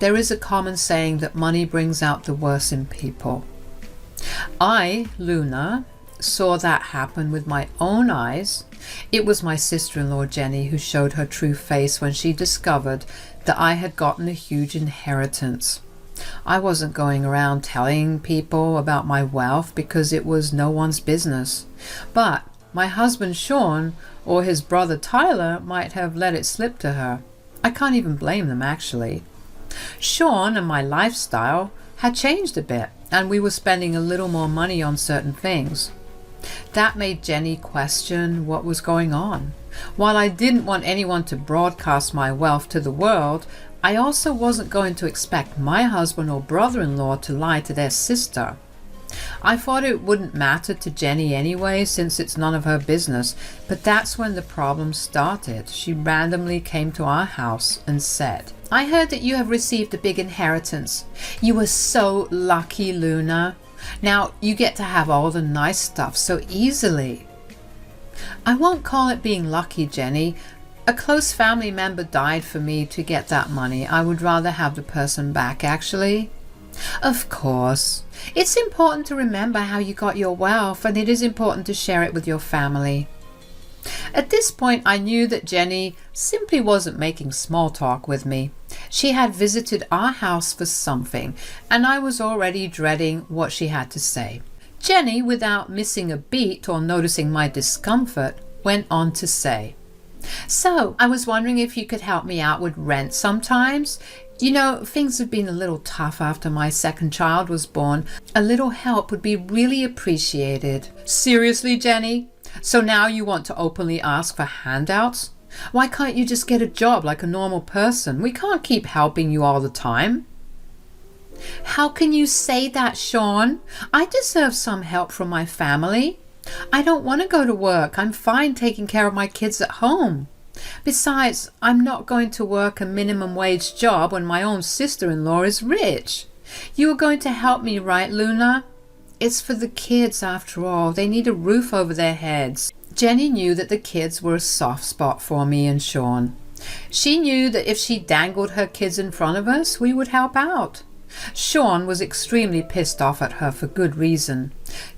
There is a common saying that money brings out the worst in people. I, Luna, saw that happen with my own eyes. It was my sister-in-law Jenny who showed her true face when she discovered that I had gotten a huge inheritance. I wasn't going around telling people about my wealth because it was no one's business. But my husband Sean or his brother Tyler might have let it slip to her. I can't even blame them, actually. Sean and my lifestyle had changed a bit, and we were spending a little more money on certain things. That made Jenny question what was going on. While I didn't want anyone to broadcast my wealth to the world, I also wasn't going to expect my husband or brother-in-law to lie to their sister. I thought it wouldn't matter to Jenny anyway, since it's none of her business, but that's when the problem started. She randomly came to our house and said, "I heard that you have received a big inheritance. You were so lucky, Luna. Now you get to have all the nice stuff so easily." I won't call it being lucky, Jenny. A close family member died for me to get that money. I would rather have the person back, actually. Of course. It's important to remember how you got your wealth, and it is important to share it with your family. At this point, I knew that Jenny simply wasn't making small talk with me. She had visited our house for something, and I was already dreading what she had to say. Jenny, without missing a beat or noticing my discomfort, went on to say, "So, I was wondering if you could help me out with rent sometimes. You know, things have been a little tough after my second child was born. A little help would be really appreciated." Seriously, Jenny? So now you want to openly ask for handouts? Why can't you just get a job like a normal person? We can't keep helping you all the time. How can you say that, Sean? I deserve some help from my family. I don't want to go to work. I'm fine taking care of my kids at home. Besides, I'm not going to work a minimum wage job when my own sister-in-law is rich. You are going to help me, right, Luna? It's for the kids, after all. They need a roof over their heads. Jenny knew that the kids were a soft spot for me and Sean. She knew that if she dangled her kids in front of us, we would help out. Sean was extremely pissed off at her for good reason.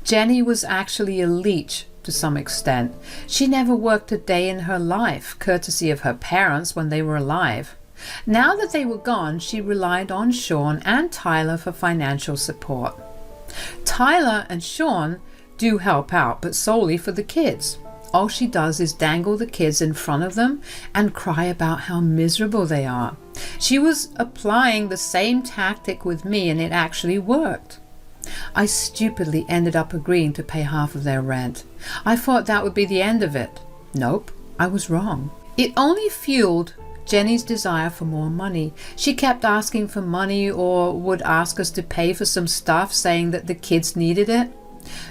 Jenny was actually a leech to some extent. She never worked a day in her life, courtesy of her parents when they were alive. Now that they were gone, she relied on Sean and Tyler for financial support. Tyler and Sean do help out, but solely for the kids. All she does is dangle the kids in front of them and cry about how miserable they are. She was applying the same tactic with me, and it actually worked. I stupidly ended up agreeing to pay half of their rent. I thought that would be the end of it. Nope, I was wrong. It only fueled Jenny's desire for more money. She kept asking for money or would ask us to pay for some stuff, saying that the kids needed it.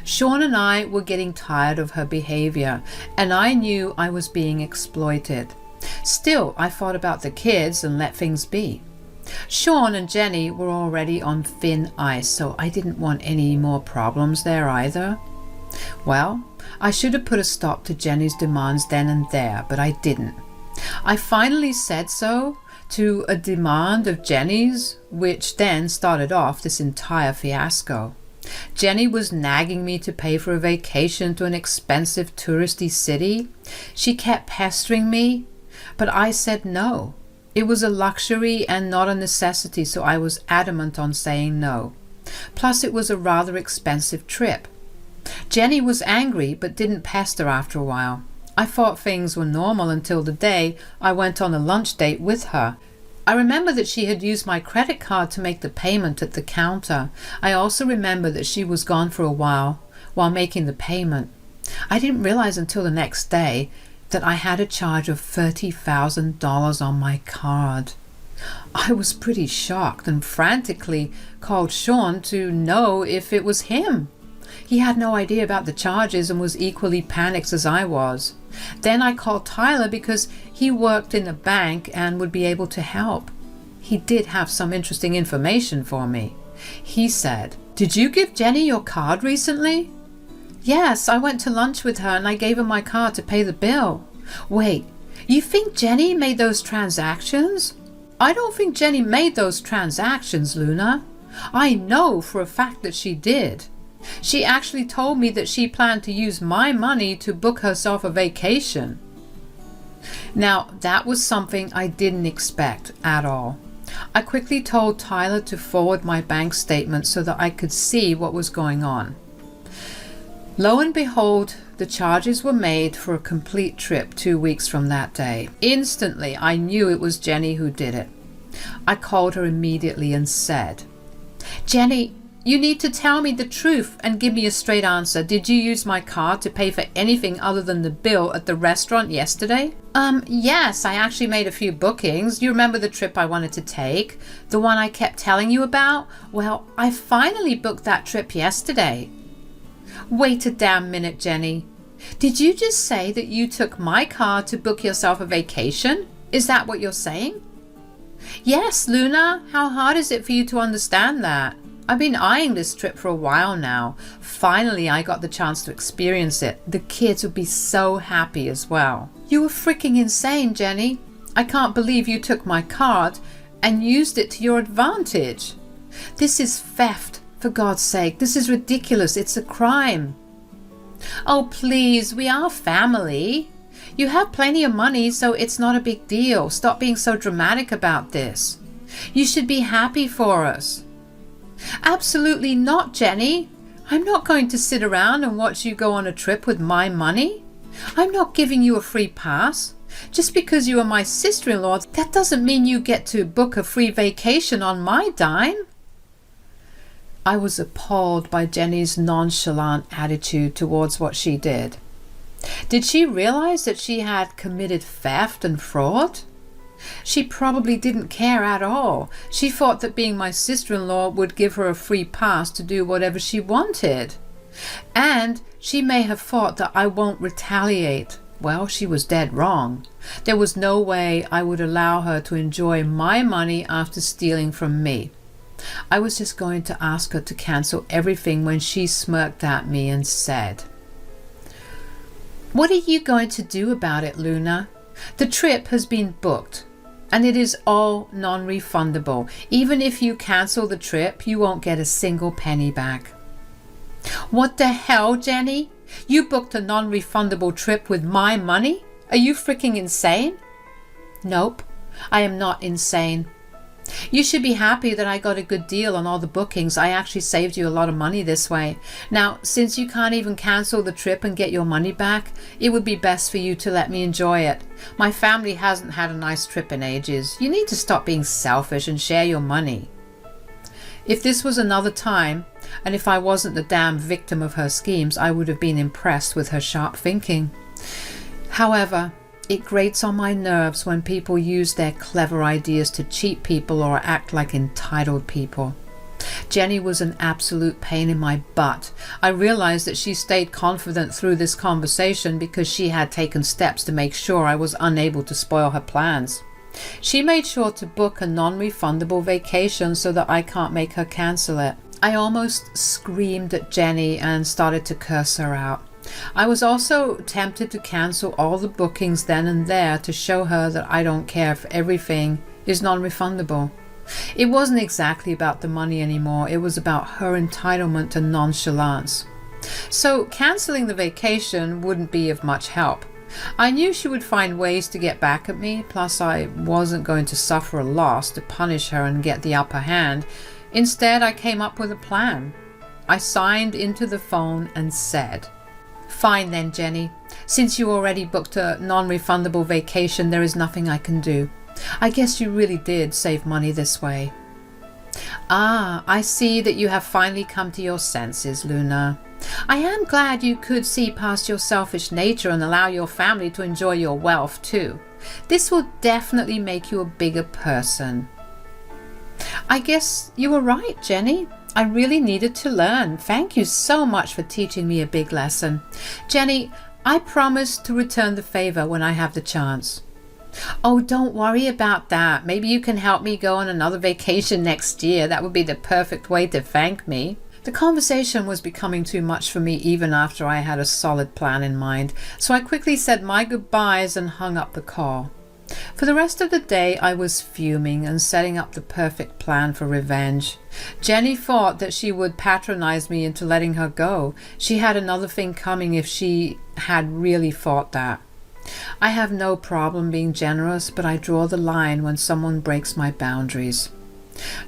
Sean and I were getting tired of her behavior, and I knew I was being exploited. Still, I thought about the kids and let things be. Sean and Jenny were already on thin ice, so I didn't want any more problems there either. Well, I should have put a stop to Jenny's demands then and there, but I didn't. I finally said so to a demand of Jenny's, which then started off this entire fiasco. Jenny was nagging me to pay for a vacation to an expensive touristy city. She kept pestering me, but I said no. It was a luxury and not a necessity, so I was adamant on saying no. Plus, it was a rather expensive trip. Jenny was angry, but didn't pester after a while. I thought things were normal until the day I went on a lunch date with her. I remember that she had used my credit card to make the payment at the counter. I also remember that she was gone for a while making the payment. I didn't realize until the next day that I had a charge of $30,000 on my card. I was pretty shocked and frantically called Sean to know if it was him. He had no idea about the charges and was equally panicked as I was. Then I called Tyler because he worked in a bank and would be able to help. He did have some interesting information for me. He said, "Did you give Jenny your card recently?" "Yes, I went to lunch with her and I gave her my card to pay the bill." "Wait, you think Jenny made those transactions?" I don't think Jenny made those transactions, Luna. I know for a fact that she did. She actually told me that she planned to use my money to book herself a vacation. Now, that was something I didn't expect at all. I quickly told Tyler to forward my bank statement so that I could see what was going on. Lo and behold, the charges were made for a complete trip 2 weeks from that day. Instantly, I knew it was Jenny who did it. I called her immediately and said, "Jenny, you need to tell me the truth and give me a straight answer. Did you use my card to pay for anything other than the bill at the restaurant yesterday?" Yes, I actually made a few bookings. You remember the trip I wanted to take? The one I kept telling you about? Well, I finally booked that trip yesterday. Wait a damn minute, Jenny. Did you just say that you took my card to book yourself a vacation? Is that what you're saying? Yes, Luna. How hard is it for you to understand that? I've been eyeing this trip for a while now. Finally, I got the chance to experience it. The kids would be so happy as well. You were freaking insane, Jenny. I can't believe you took my card and used it to your advantage. This is theft, for God's sake. This is ridiculous. It's a crime. Oh, please, we are family. You have plenty of money, so it's not a big deal. Stop being so dramatic about this. You should be happy for us. Absolutely not, Jenny. I'm not going to sit around and watch you go on a trip with my money. I'm not giving you a free pass. Just because you are my sister-in-law, that doesn't mean you get to book a free vacation on my dime. I was appalled by Jenny's nonchalant attitude towards what she did. Did she realize that she had committed theft and fraud? She probably didn't care at all. She thought that being my sister-in-law would give her a free pass to do whatever she wanted. And she may have thought that I won't retaliate. Well, she was dead wrong. There was no way I would allow her to enjoy my money after stealing from me. I was just going to ask her to cancel everything when she smirked at me and said, "What are you going to do about it, Luna? The trip has been booked, and it is all non-refundable. Even if you cancel the trip, you won't get a single penny back." What the hell, Jenny? You booked a non-refundable trip with my money? Are you freaking insane? Nope, I am not insane. You should be happy that I got a good deal on all the bookings. I actually saved you a lot of money this way. Now, since you can't even cancel the trip and get your money back, it would be best for you to let me enjoy it. My family hasn't had a nice trip in ages. You need to stop being selfish and share your money. If this was another time, and if I wasn't the damn victim of her schemes, I would have been impressed with her sharp thinking. However, it grates on my nerves when people use their clever ideas to cheat people or act like entitled people. Jenny was an absolute pain in my butt. I realized that she stayed confident through this conversation because she had taken steps to make sure I was unable to spoil her plans. She made sure to book a non-refundable vacation so that I can't make her cancel it. I almost screamed at Jenny and started to curse her out. I was also tempted to cancel all the bookings then and there to show her that I don't care if everything is non-refundable. It wasn't exactly about the money anymore. It was about her entitlement to nonchalance. So canceling the vacation wouldn't be of much help. I knew she would find ways to get back at me, plus I wasn't going to suffer a loss to punish her and get the upper hand. Instead, I came up with a plan. I signed into the phone and said, "Fine then, Jenny. Since you already booked a non-refundable vacation, there is nothing I can do. I guess you really did save money this way." "Ah, I see that you have finally come to your senses, Luna. I am glad you could see past your selfish nature and allow your family to enjoy your wealth too. This will definitely make you a bigger person." "I guess you were right, Jenny. I really needed to learn. Thank you so much for teaching me a big lesson. Jenny, I promise to return the favor when I have the chance." "Oh, don't worry about that. Maybe you can help me go on another vacation next year. That would be the perfect way to thank me." The conversation was becoming too much for me even after I had a solid plan in mind, so I quickly said my goodbyes and hung up the call. For the rest of the day, I was fuming and setting up the perfect plan for revenge. Jenny thought that she would patronize me into letting her go. She had another thing coming if she had really thought that. I have no problem being generous, but I draw the line when someone breaks my boundaries.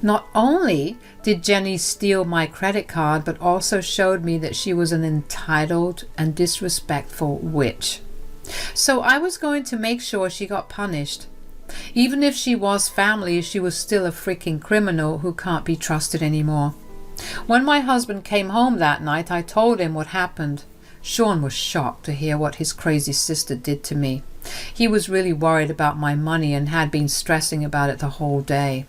Not only did Jenny steal my credit card, but also showed me that she was an entitled and disrespectful witch. So I was going to make sure she got punished. Even if she was family, she was still a freaking criminal who can't be trusted anymore. When my husband came home that night, I told him what happened. Sean was shocked to hear what his crazy sister did to me. He was really worried about my money and had been stressing about it the whole day.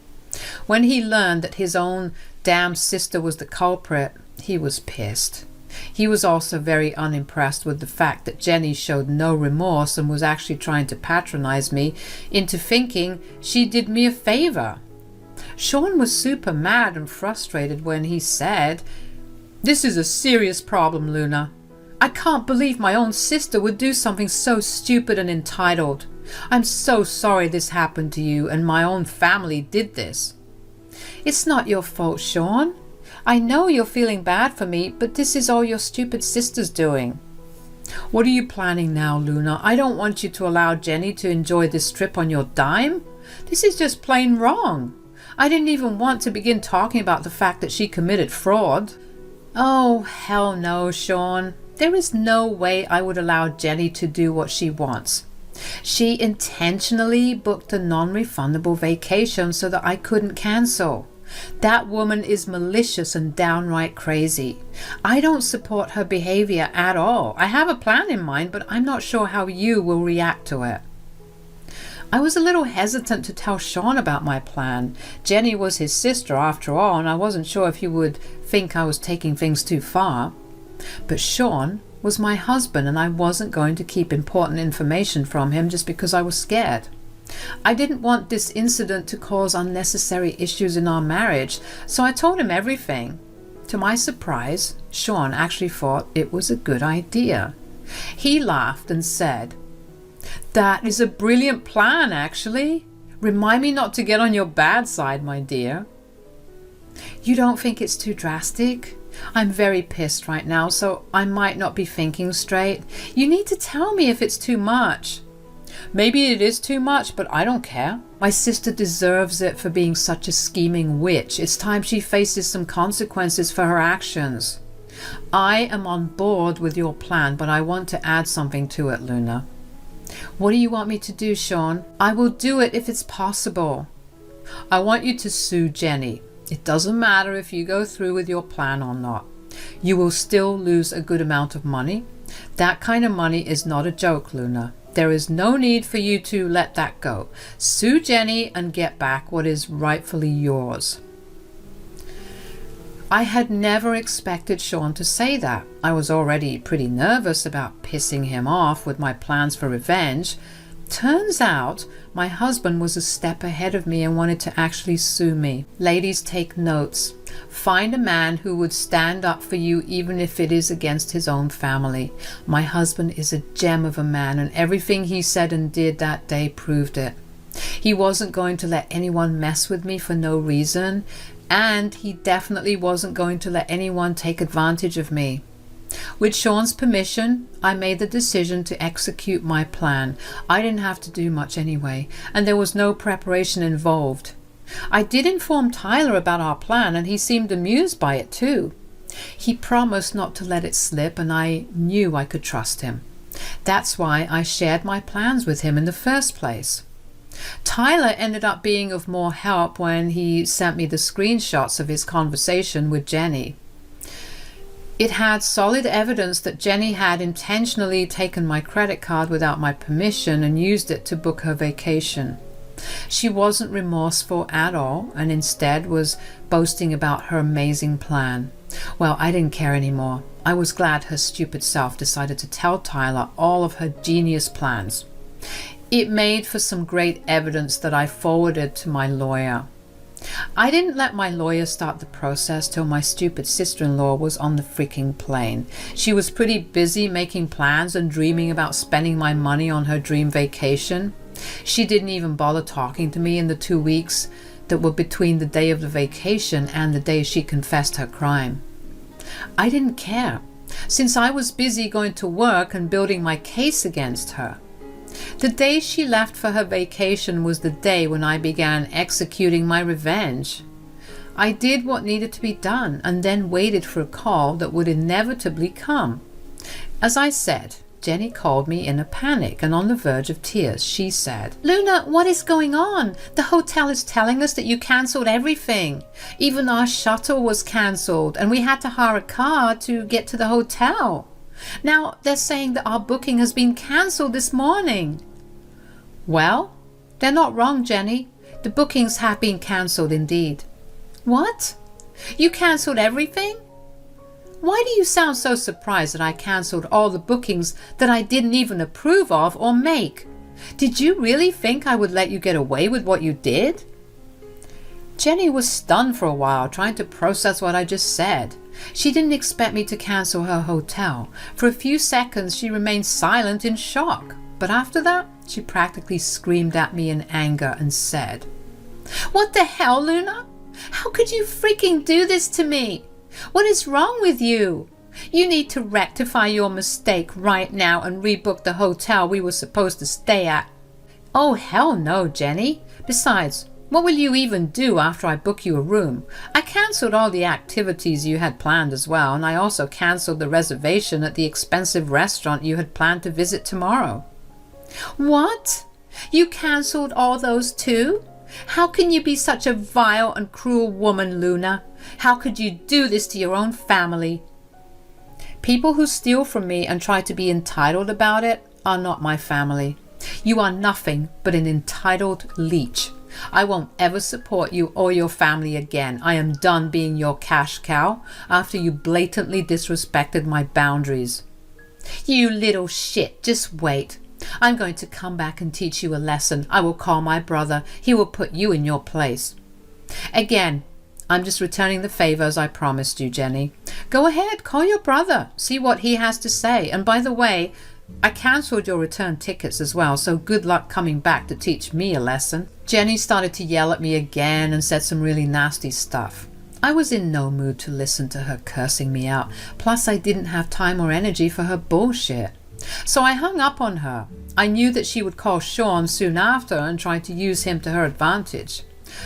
When he learned that his own damn sister was the culprit, he was pissed. He was also very unimpressed with the fact that Jenny showed no remorse and was actually trying to patronize me into thinking she did me a favor. Sean was super mad and frustrated when he said, "This is a serious problem, Luna. I can't believe my own sister would do something so stupid and entitled. I'm so sorry this happened to you and my own family did this." "It's not your fault, Sean. I know you're feeling bad for me, but this is all your stupid sister's doing." "What are you planning now, Luna? I don't want you to allow Jenny to enjoy this trip on your dime. This is just plain wrong. I didn't even want to begin talking about the fact that she committed fraud." "Oh, hell no, Sean. There is no way I would allow Jenny to do what she wants. She intentionally booked a non-refundable vacation so that I couldn't cancel. That woman is malicious and downright crazy. I don't support her behavior at all. I have a plan in mind, but I'm not sure how you will react to it." I was a little hesitant to tell Sean about my plan. Jenny was his sister after all, and I wasn't sure if he would think I was taking things too far. But Sean was my husband, and I wasn't going to keep important information from him just because I was scared. I didn't want this incident to cause unnecessary issues in our marriage, so I told him everything. To my surprise, Sean actually thought it was a good idea. He laughed and said, "That is a brilliant plan, actually. Remind me not to get on your bad side, my dear." "You don't think it's too drastic? I'm very pissed right now, so I might not be thinking straight. You need to tell me if it's too much." "Maybe it is too much, but I don't care. My sister deserves it for being such a scheming witch. It's time she faces some consequences for her actions." "I am on board with your plan, but I want to add something to it, Luna." "What do you want me to do, Sean?" "I will do it if it's possible." "I want you to sue Jenny. It doesn't matter if you go through with your plan or not. You will still lose a good amount of money. That kind of money is not a joke, Luna. There is no need for you to let that go. Sue Jenny and get back what is rightfully yours." I had never expected Sean to say that. I was already pretty nervous about pissing him off with my plans for revenge. Turns out my husband was a step ahead of me and wanted to actually sue me. Ladies, take notes. Find a man who would stand up for you even if it is against his own family. My husband is a gem of a man, and everything he said and did that day proved it. He wasn't going to let anyone mess with me for no reason, and he definitely wasn't going to let anyone take advantage of me. With Sean's permission, I made the decision to execute my plan. I didn't have to do much anyway, and there was no preparation involved. I did inform Tyler about our plan, and he seemed amused by it too. He promised not to let it slip, and I knew I could trust him. That's why I shared my plans with him in the first place. Tyler ended up being of more help when he sent me the screenshots of his conversation with Jenny. It had solid evidence that Jenny had intentionally taken my credit card without my permission and used it to book her vacation. She wasn't remorseful at all, and instead was boasting about her amazing plan. Well, I didn't care anymore. I was glad her stupid self decided to tell Tyler all of her genius plans. It made for some great evidence that I forwarded to my lawyer. I didn't let my lawyer start the process till my stupid sister-in-law was on the freaking plane. She was pretty busy making plans and dreaming about spending my money on her dream vacation. She didn't even bother talking to me in the 2 weeks that were between the day of the vacation and the day she confessed her crime. I didn't care, since I was busy going to work and building my case against her. The day she left for her vacation was the day when I began executing my revenge. I did what needed to be done and then waited for a call that would inevitably come. As I said, Jenny called me in a panic and on the verge of tears. She said, "Luna, what is going on? The hotel is telling us that you cancelled everything. Even our shuttle was cancelled and we had to hire a car to get to the hotel. Now they're saying that our booking has been cancelled this morning." Well, they're not wrong, Jenny. The bookings have been cancelled indeed. What? You cancelled everything? Why do you sound so surprised that I cancelled all the bookings that I didn't even approve of or make? Did you really think I would let you get away with what you did? Jenny was stunned for a while, trying to process what I just said. She didn't expect me to cancel her hotel. For a few seconds she remained silent in shock, but after that she practically screamed at me in anger and said, "What the hell, Luna? How could you freaking do this to me? What is wrong with you? You need to rectify your mistake right now and rebook the hotel we were supposed to stay at." "Oh, hell no, Jenny. Besides, what will you even do after I book you a room? I cancelled all the activities you had planned as well, and I also cancelled the reservation at the expensive restaurant you had planned to visit tomorrow." "What? You cancelled all those too? How can you be such a vile and cruel woman, Luna? How could you do this to your own family?" People who steal from me and try to be entitled about it are not my family. You are nothing but an entitled leech. I won't ever support you or your family again. I am done being your cash cow after you blatantly disrespected my boundaries. "You little shit, just wait. I'm going to come back and teach you a lesson. I will call my brother. He will put you in your place." Again, I'm just returning the favor as I promised you, Jenny. Go ahead, call your brother. See what he has to say. And by the way, I cancelled your return tickets as well, so good luck coming back to teach me a lesson. Jenny started to yell at me again and said some really nasty stuff. I was in no mood to listen to her cursing me out. Plus, I didn't have time or energy for her bullshit. So I hung up on her. I knew that she would call Sean soon after and try to use him to her advantage.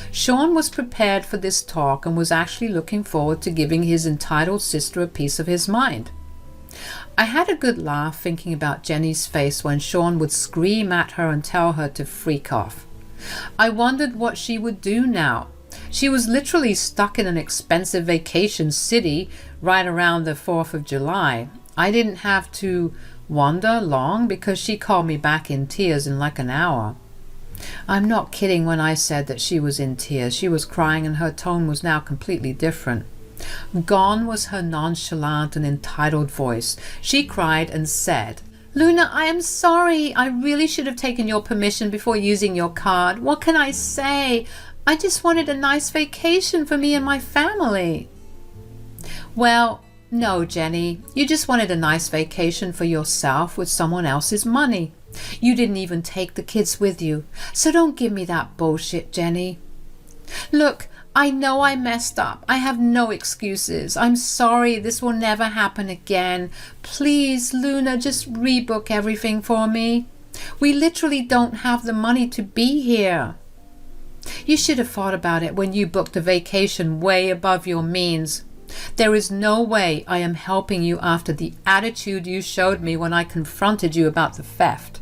Sean was prepared for this talk and was actually looking forward to giving his entitled sister a piece of his mind. I had a good laugh thinking about Jenny's face when Sean would scream at her and tell her to freak off. I wondered what she would do now. She was literally stuck in an expensive vacation city right around the 4th of July. I didn't have to wonder long because she called me back in tears in like an hour. I'm not kidding when I said that she was in tears. She was crying and her tone was now completely different. Gone was her nonchalant and entitled voice. She cried and said, "Luna, I am sorry. I really should have taken your permission before using your card. What can I say? I just wanted a nice vacation for me and my family." Well, no, Jenny. You just wanted a nice vacation for yourself with someone else's money. You didn't even take the kids with you. So don't give me that bullshit, Jenny. Look, I know I messed up. I have no excuses. I'm sorry. This will never happen again. Please, Luna, just rebook everything for me. We literally don't have the money to be here. You should have thought about it when you booked a vacation way above your means. There is no way I am helping you after the attitude you showed me when I confronted you about the theft.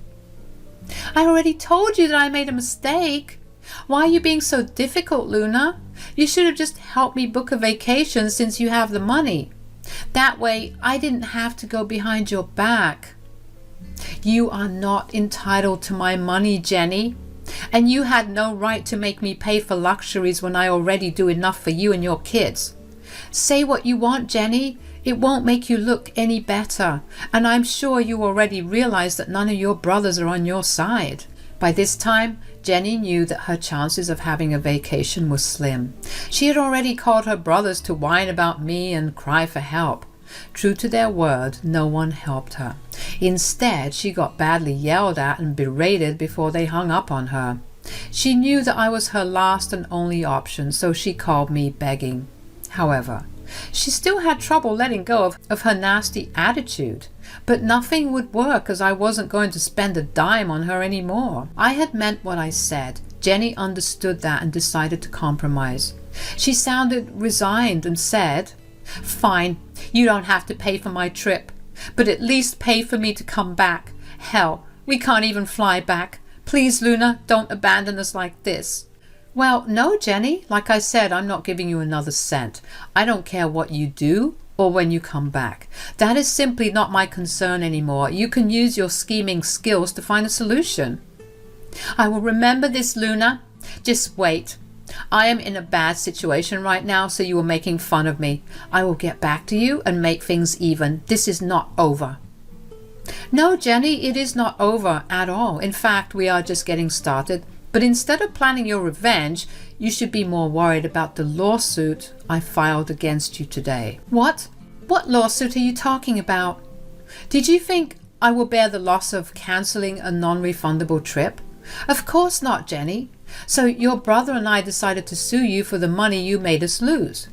I already told you that I made a mistake. Why are you being so difficult, Luna? You should have just helped me book a vacation since you have the money. That way I didn't have to go behind your back. You are not entitled to my money, Jenny. And you had no right to make me pay for luxuries when I already do enough for you and your kids. Say what you want, Jenny. It won't make you look any better. And I'm sure you already realize that none of your brothers are on your side. By this time, Jenny knew that her chances of having a vacation were slim. She had already called her brothers to whine about me and cry for help. True to their word, no one helped her. Instead, she got badly yelled at and berated before they hung up on her. She knew that I was her last and only option, so she called me begging. However, she still had trouble letting go of her nasty attitude. But nothing would work, as I wasn't going to spend a dime on her anymore. I had meant what I said. Jenny understood that and decided to compromise. She sounded resigned and said, "Fine, you don't have to pay for my trip, but at least pay for me to come back. Hell, we can't even fly back. Please, Luna, don't abandon us like this." "Well, no, Jenny. Like I said, I'm not giving you another cent. I don't care what you do or when you come back. That is simply not my concern anymore. You can use your scheming skills to find a solution." "I will remember this, Luna. Just wait. I am in a bad situation right now, so you are making fun of me. I will get back to you and make things even. This is not over." "No, Jenny, it is not over at all. In fact, we are just getting started. But instead of planning your revenge, you should be more worried about the lawsuit I filed against you today." "What? What lawsuit are you talking about? Did you think I will bear the loss of cancelling a non-refundable trip?" "Of course not, Jenny. So your brother and I decided to sue you for the money you made us lose.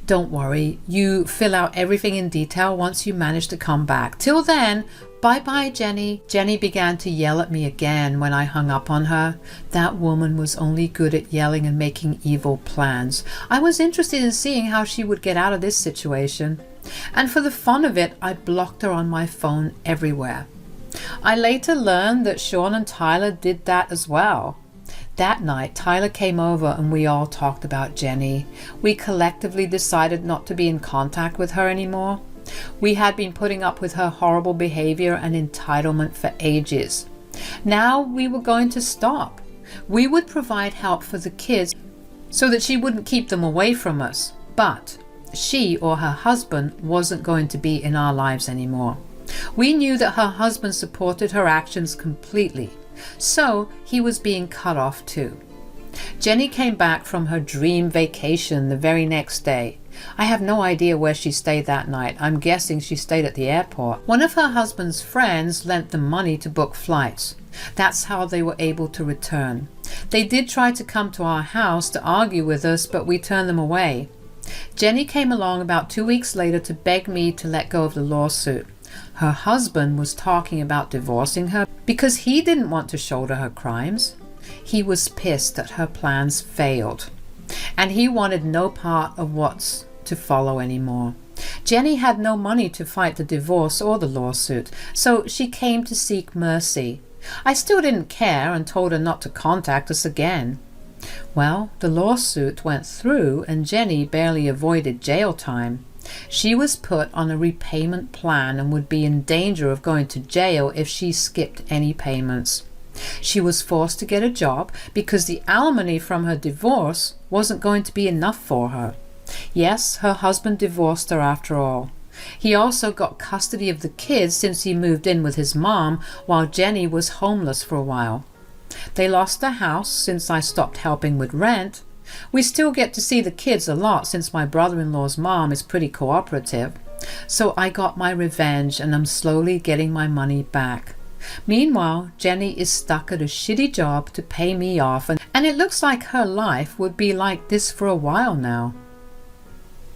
Don't worry, you fill out everything in detail once you manage to come back. Till then, bye-bye, Jenny." Jenny began to yell at me again when I hung up on her. That woman was only good at yelling and making evil plans. I was interested in seeing how she would get out of this situation. And for the fun of it, I blocked her on my phone everywhere. I later learned that Sean and Tyler did that as well. That night, Tyler came over and we all talked about Jenny. We collectively decided not to be in contact with her anymore. We had been putting up with her horrible behavior and entitlement for ages. Now we were going to stop. We would provide help for the kids so that she wouldn't keep them away from us. But she or her husband wasn't going to be in our lives anymore. We knew that her husband supported her actions completely, so he was being cut off too. Jenny came back from her dream vacation the very next day. I have no idea where she stayed that night. I'm guessing she stayed at the airport. One of her husband's friends lent them money to book flights. That's how they were able to return. They did try to come to our house to argue with us, but we turned them away. Jenny came along about 2 weeks later to beg me to let go of the lawsuit. Her husband was talking about divorcing her because he didn't want to shoulder her crimes. He was pissed that her plans failed, and he wanted no part of what's to follow anymore. Jenny had no money to fight the divorce or the lawsuit, so she came to seek mercy. I still didn't care and told her not to contact us again. Well, the lawsuit went through and Jenny barely avoided jail time. She was put on a repayment plan and would be in danger of going to jail if she skipped any payments. She was forced to get a job because the alimony from her divorce wasn't going to be enough for her. Yes, her husband divorced her after all. He also got custody of the kids since he moved in with his mom while Jenny was homeless for a while. They lost their house since I stopped helping with rent. We still get to see the kids a lot since my brother-in-law's mom is pretty cooperative. So I got my revenge and I'm slowly getting my money back. Meanwhile, Jenny is stuck at a shitty job to pay me off, and it looks like her life would be like this for a while now.